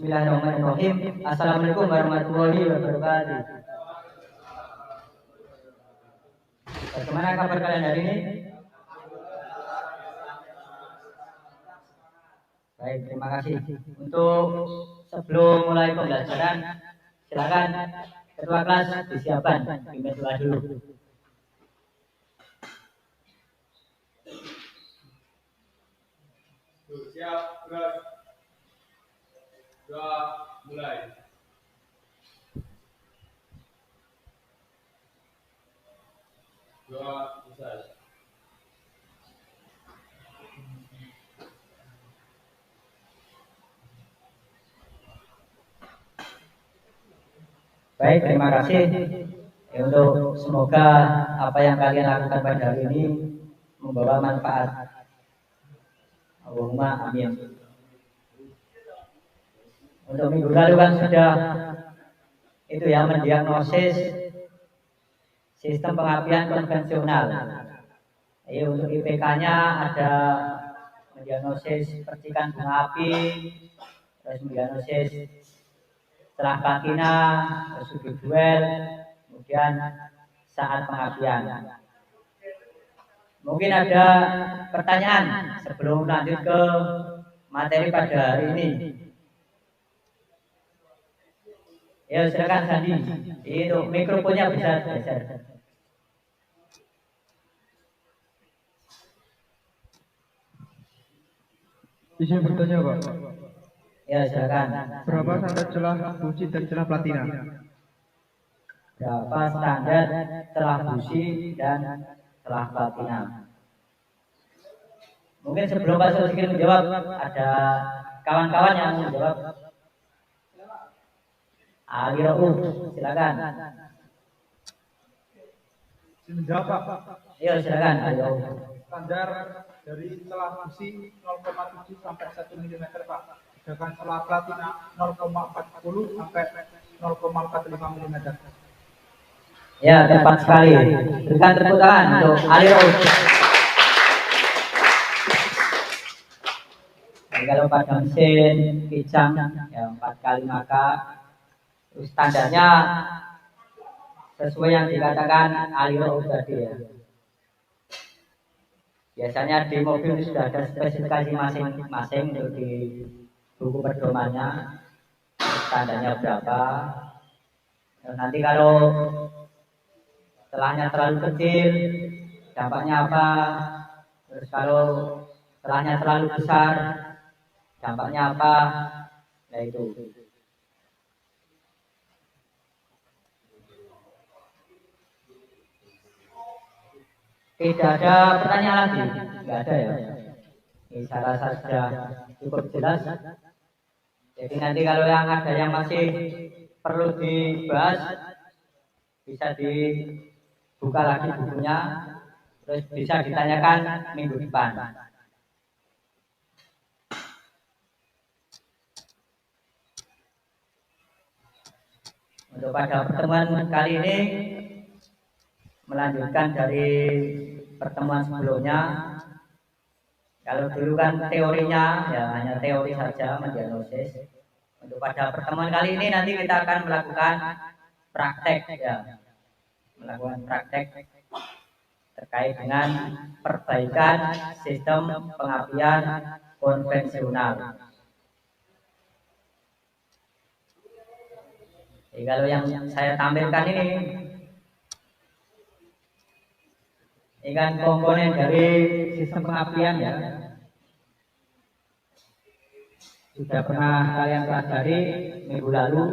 Bismillahirrahmanirrahim. Assalamualaikum warahmatullahi wabarakatuh. Bagaimana kabar kalian hari ini? Baik, terima kasih. Untuk sebelum mulai pembelajaran, silakan ketua kelas disiapkan, pimpin doa dulu. Siap, gerak. Doa mulai. Doa selesai. Baik, terima kasih. Untuk semoga apa yang kalian lakukan pada hari ini membawa manfaat. Allahumma amin. Untuk minggu lalu kan sudah itu ya, mendiagnosis sistem pengapian konvensional. Untuk IPK-nya ada mendiagnosis percikan bunga api, terus mendiagnosis setelah platina, terus sudut duel, kemudian saat pengapian. Mungkin ada pertanyaan sebelum lanjut ke materi pada hari ini. Ya, silakan Sandi. Itu mikrofonnya bisa geser. Izin bertanya, Pak. Ya, silakan. Berapa standar celah busi dan celah platina? Berapa standar celah busi dan celah platina? Mungkin sebelum Pak Sulsikir menjawab, ada kawan-kawan yang menjawab. Ali Rauf, silakan. Menjawab, Pak. Iya, silakan Ali Rauf. Standar dari celah busi 0,7 sampai 1 mm, Pak. Sedangkan celah platina 0,40 sampai 0,45 mm. Ya, tepat sekali. Berikan tepuk tangan untuk Ali Rauf. Jadi kalau pada mesin kijang ya 4 kali maka standarnya sesuai yang dikatakan Ali Rauf tadi ya. Biasanya di mobil sudah ada spesifikasi masing-masing untuk di buku pedomannya, standarnya berapa. Nanti kalau celahnya terlalu kecil, dampaknya apa? Terus kalau celahnya terlalu besar, dampaknya apa? Nah itu. Tidak ada pertanyaan lagi? Tidak ada ya? Ini saya rasa sudah cukup jelas. Jadi nanti kalau yang ada yang masih perlu dibahas, bisa dibuka lagi bukunya, terus bisa ditanyakan minggu depan. Untuk pada pertemuan kali ini, melanjutkan dari pertemuan sebelumnya. Kalau dulu kan teorinya ya hanya teori saja mendiagnosis. Untuk pada pertemuan kali ini nanti kita akan melakukan praktek ya, melakukan praktek terkait dengan perbaikan sistem pengapian konvensional. Jadi kalau yang saya tampilkan ini kan komponen dari sistem pengapian ya. Sudah pernah kalian pelajari minggu lalu.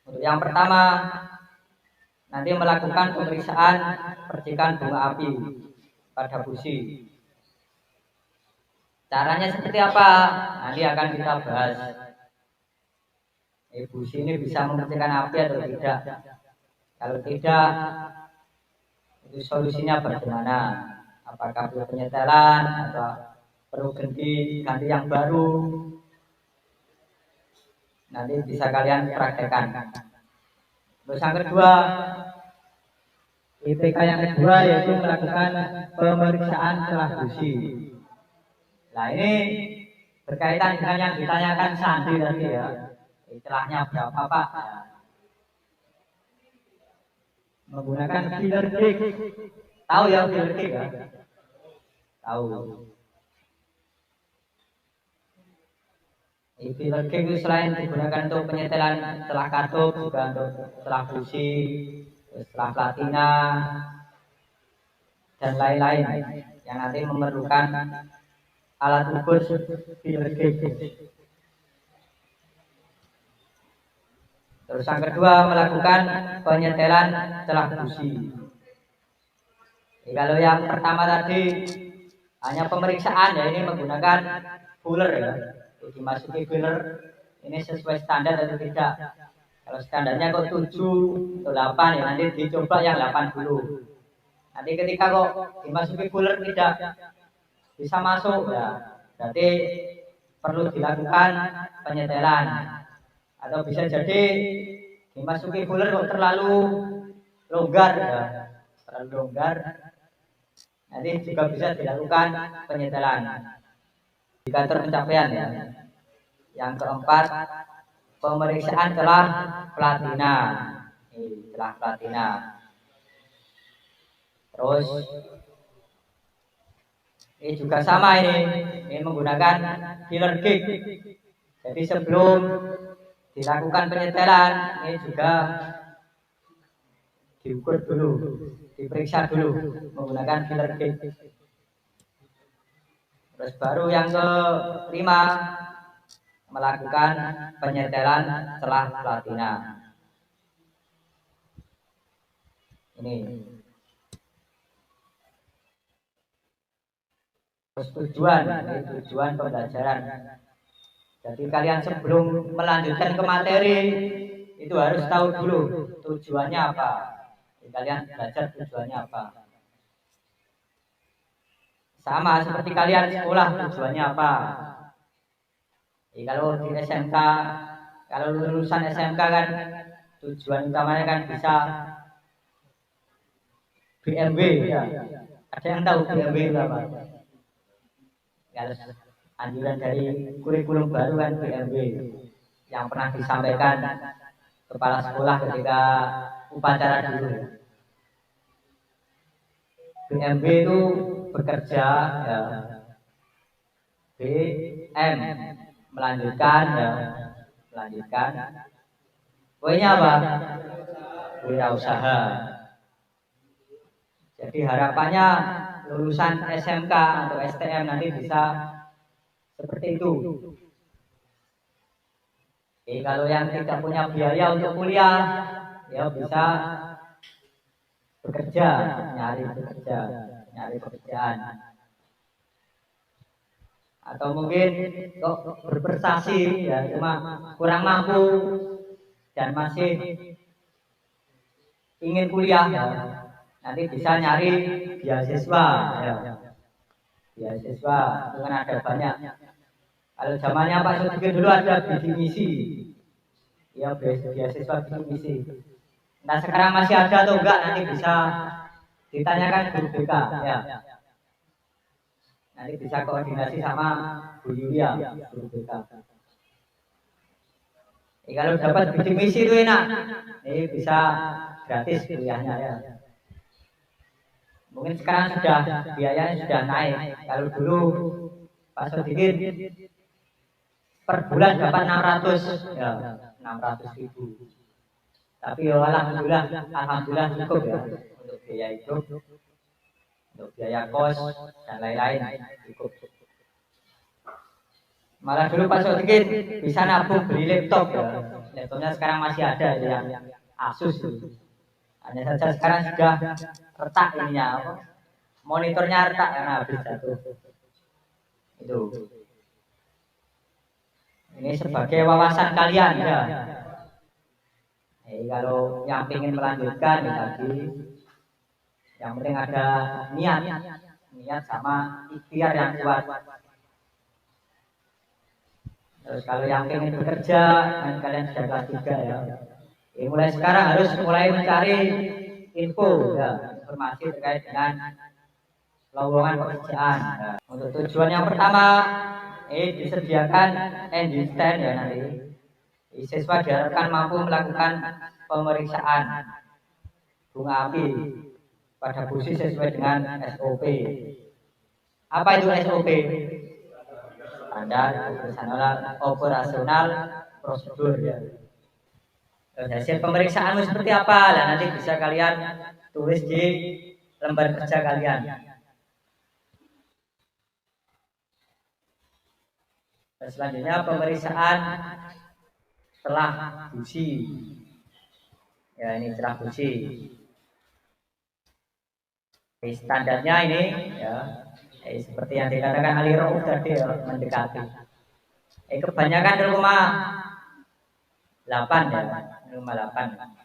Untuk yang pertama, nanti melakukan pemeriksaan percikan bunga api pada busi. Caranya seperti apa? Nanti akan kita bahas. Busi ini bisa memercikan api atau tidak? Kalau tidak, itu solusinya bagaimana? Apakah perlu penyetelan atau perlu ganti yang baru? Nanti bisa kalian praktekkan. Terus yang kedua, IPK yang kedua yaitu melakukan pemeriksaan celah busi. Nah ini berkaitan dengan yang ditanyakan Sandi tadi ya, celahnya berapa Pak? Ya. Menggunakan filler cake. Tahu ya filler cake ya? Tahu. Filler cake itu selain digunakan untuk penyetelan celah katup, juga untuk celah busi, celah platina, dan lain-lain yang nanti memerlukan alat ukur filler cake. Terus yang kedua melakukan penyetelan celah busi. Kalau yang pertama tadi hanya pemeriksaan ya, ini menggunakan fuller ya. Dimasuki filler ini sesuai standar atau tidak. Kalau standarnya kok 7 atau 8 ya nanti dicoba yang 80. Nanti ketika kok dimasuki fuller tidak bisa masuk ya, berarti perlu dilakukan penyetelan. Atau bisa jadi dimasuki fuller kok terlalu longgar ya, terlalu longgar. Nanti juga bisa dilakukan penyetelan. Indikator pencapaian ya. Yang keempat, pemeriksaan celah platina. Ini celah platina. Terus ini juga sama ini menggunakan filler cake. Jadi sebelum dilakukan penyetelan ini juga diukur dulu, diperiksa dulu menggunakan filler cake. Terus baru yang kelima melakukan penyetelan celah platina. Ini. Terus tujuan pembelajaran. Jadi kalian sebelum melanjutkan ke materi itu harus tahu dulu tujuannya apa. Jadi kalian belajar tujuannya apa. Sama seperti kalian sekolah tujuannya apa. Jadi kalau di SMK, kalau lulusan SMK kan tujuan utamanya kan bisa BMW ya. Ada yang tahu BMW itu apa? Kalau anjuran dari kurikulum baru kan BMW yang pernah disampaikan kepala sekolah ketika upacara dulu. BMW itu bekerja ya, BM melanjutkan ya, melanjutkan W-nya apa? Wirausaha. Jadi harapannya lulusan SMK atau STM nanti bisa seperti itu. Jadi kalau yang tidak punya biaya untuk kuliah ya bisa bekerja, nyari pekerjaan. Atau mungkin kok berprestasi ya cuma kurang mampu dan masih ingin kuliah ya, nanti bisa nyari beasiswa ya. Beasiswa itu kan ada banyak. Kalau zamannya Pak Sugeng dulu ada bidik misi ya, beasiswa bidik misi. Nah sekarang masih ada atau enggak nanti bisa ditanyakan guru BK ya. Nanti bisa koordinasi sama Bu Yulia guru BK. Kalau dapat bidik misi itu enak, ini bisa gratis kuliahnya ya. Mungkin sekarang sudah biayanya sudah naik. Kalau dulu Pak Sugeng per bulan dapat 600 ya, 600.000. Tapi ya alhamdulillah cukup ya untuk biaya hidup, untuk biaya kos dan lain-lain cukup. Malah dulu Pak Sugeng bisa nabung beli laptop ya. Laptopnya sekarang masih ada yang Asus. Hanya saja sekarang sudah retak ininya, apa? Monitornya retak karena habis jatuh. Itu. Ini sebagai wawasan kalian ya. Kalau yang ingin melanjutkan tadi, yang penting ada niat sama ikhtiar yang kuat. Terus kalau yang ingin bekerja, kan kalian sudah kelas 3 ya. Mulai sekarang harus mulai mencari info ya, informasi terkait dengan lowongan pekerjaan. Untuk tujuan yang pertama, disediakan engine stand ya nanti. Siswa diharapkan mampu melakukan pemeriksaan bunga api pada busi sesuai dengan SOP. Apa itu SOP? Standar operasional prosedur ya. Hasil pemeriksaanmu seperti apa? Nah, nanti bisa kalian tulis di lembar kerja kalian. Dan selanjutnya pemeriksaan setelah busi. Ya, ini setelah busi. Standarnya ini ya, seperti yang dikatakan Ali Rauf tadi ya, mendekati. Kebanyakan 0,8 ya, 0,8.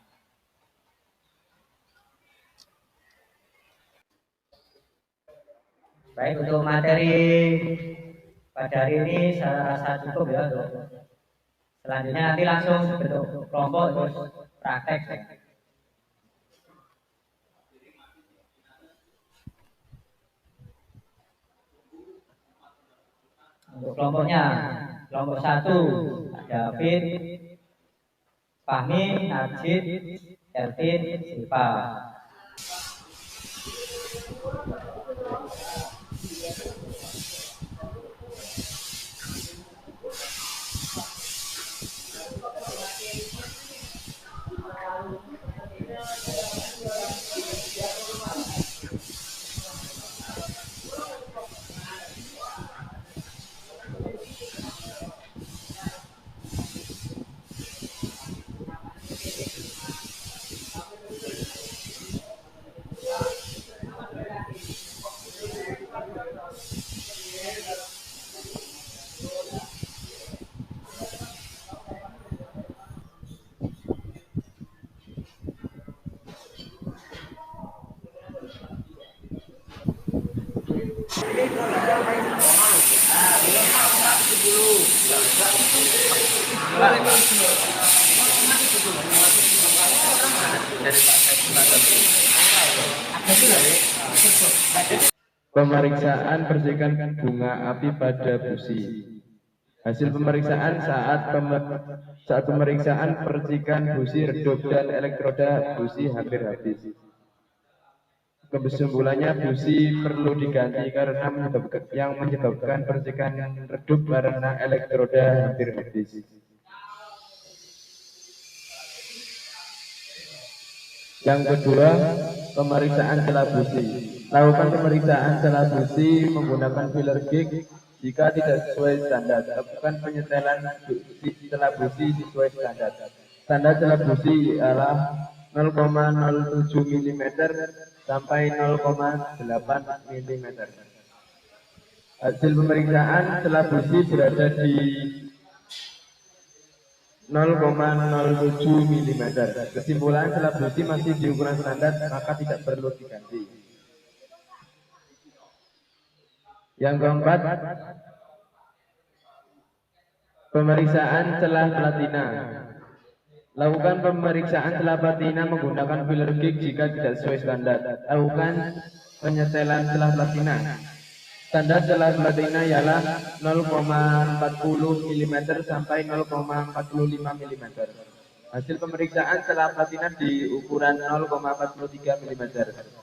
Baik, untuk materi pada hari ini saya rasa cukup ya. Selanjutnya nanti langsung bentuk kelompok terus praktek. Untuk kelompoknya, kelompok 1 ada David, Fahmi, Najib, Elvin, Silva. Pemeriksaan percikan bunga api pada busi. Hasil pemeriksaan saat pemeriksaan percikan busi redup dan elektroda busi hampir habis. Kesimpulannya busi perlu diganti karena menyebabkan percikan redup karena elektroda hampir habis. Yang kedua, pemeriksaan celah busi. Lakukan pemeriksaan celah busi menggunakan filler gig jika tidak sesuai standar. Lakukan penyetelan celah busi sesuai standar. Standar celah busi adalah 0,07 mm sampai 0,8 mm. Hasil pemeriksaan celah busi berada di 0,07 mm. Kesimpulan celah busi masih di ukuran standar, maka tidak perlu diganti. Yang keempat, pemeriksaan celah platina. Lakukan pemeriksaan celah platina menggunakan filler gig jika tidak sesuai standar. Lakukan penyetelan celah platina. Standar celah platina ialah 0,40 mm sampai 0,45 mm. Hasil pemeriksaan celah platina di ukuran 0,43 mm.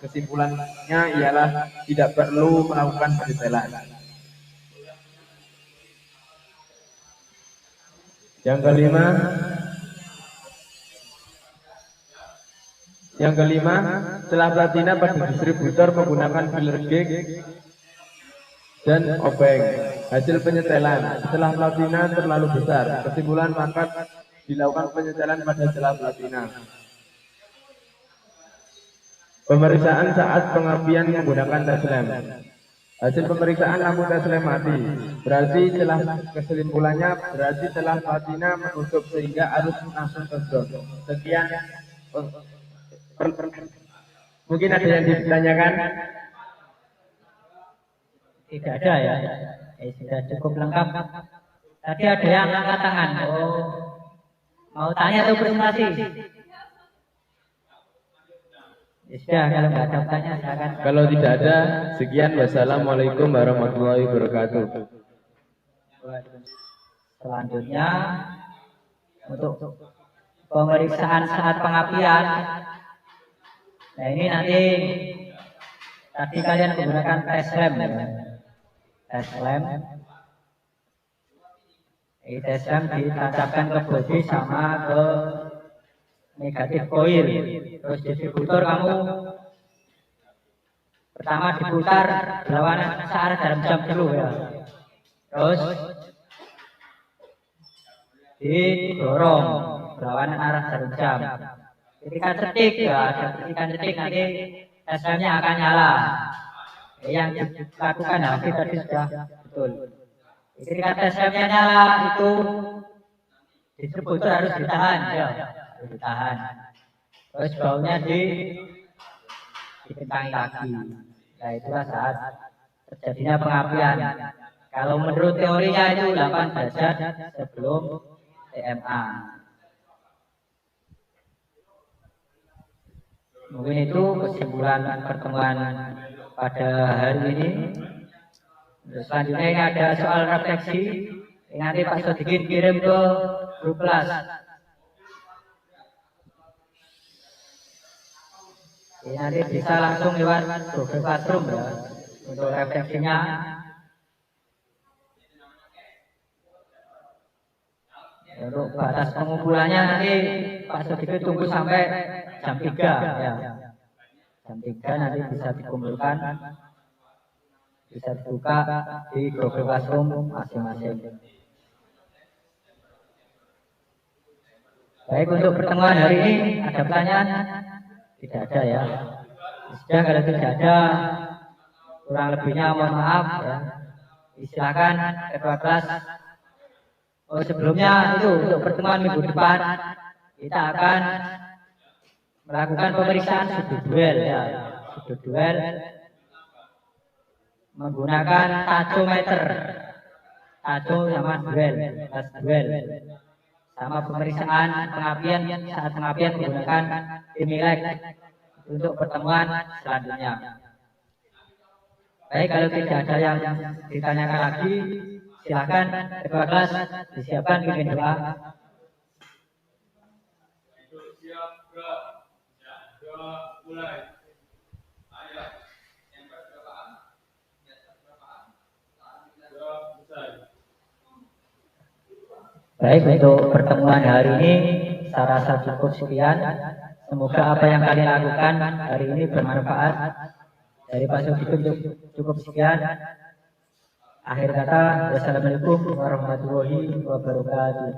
Kesimpulannya ialah tidak perlu melakukan penyetelan. Yang kelima, celah platina pada distributor menggunakan filler gig dan obeng. Hasil penyetelan, celah platina terlalu besar. Kesimpulan, maka dilakukan penyetelan pada celah platina. Pemeriksaan saat pengapian menggunakan tes lem. Hasil pemeriksaan lampu tes lem mati. Berarti kesimpulannya berarti celah platina menutup sehingga arus langsung tersedot. Sekian. Mungkin ada yang ditanyakan? Tidak ada ya. Sudah cukup lengkap. Tadi ada yang angkat tangan. Oh, mau tanya atau presentasi? Ya sudah, kalau nggak ada pertanyaan silakan. Kalau tidak ada, sekian. Wassalamualaikum warahmatullahi wabarakatuh. Selanjutnya untuk pemeriksaan saat pengabdian. Nah ini nanti tadi kalian menggunakan tes lem ya. Tes lem. Ini tes lem ditancapkan ke bodi sama ke negatif koil. Terus distributor kamu pertama diputar berlawanan searah dalam jam dulu ya. Terus didorong berlawanan arah jarum jam. Ketika cetik ya, ada ketikan cetik nanti tes-lemnya akan nyala. Yang dilakukan Hafid tadi sudah betul. Ketika tes-lemnya nyala itu distributor harus ditahan ya, harus ditahan. Terus baunya dibentangi lagi. Nah itulah saat terjadinya pengabdian. Kalau menurut teorinya itu 8 derajat sebelum TMA. Mungkin itu kesimpulan pertemuan pada hari ini. Selanjutnya ini ada soal refleksi. Nanti Pak Sodikin kirim ke grup kelas. Ini nanti bisa langsung lewat Google Classroom ya untuk refleksinya. Untuk batas pengumpulannya nanti Pak Sodikin tunggu sampai jam 3 ya. Jam 3 nanti bisa dikumpulkan, bisa dibuka di Google Classroom masing-masing. Baik, untuk pertemuan hari ini ada pertanyaan? Tidak ada ya. Sudah, kalau tidak ada, kurang lebihnya mohon maaf ya. Silakan ketua kelas. Oh sebelumnya itu untuk pertemuan minggu depan kita akan melakukan pemeriksaan sudut duel ya. Sudut duel menggunakan tachometer. Tacho sama duel, tes duel. Sama pemeriksaan pengabdian saat pengabdian menggunakan Imilek untuk pertemuan selanjutnya. Baik, kalau tidak ada yang ditanyakan lagi, silakan ketua kelas disiapkan pimpin doa. Siap, gerak. Doa mulai. Ayat yang berapaan? Doa selesai. Baik, untuk pertemuan hari ini saya rasa cukup sekian. Semoga apa yang kalian lakukan hari ini bermanfaat. Dari Pak Sodikin cukup sekian. Akhir kata, wassalamualaikum warahmatullahi wabarakatuh.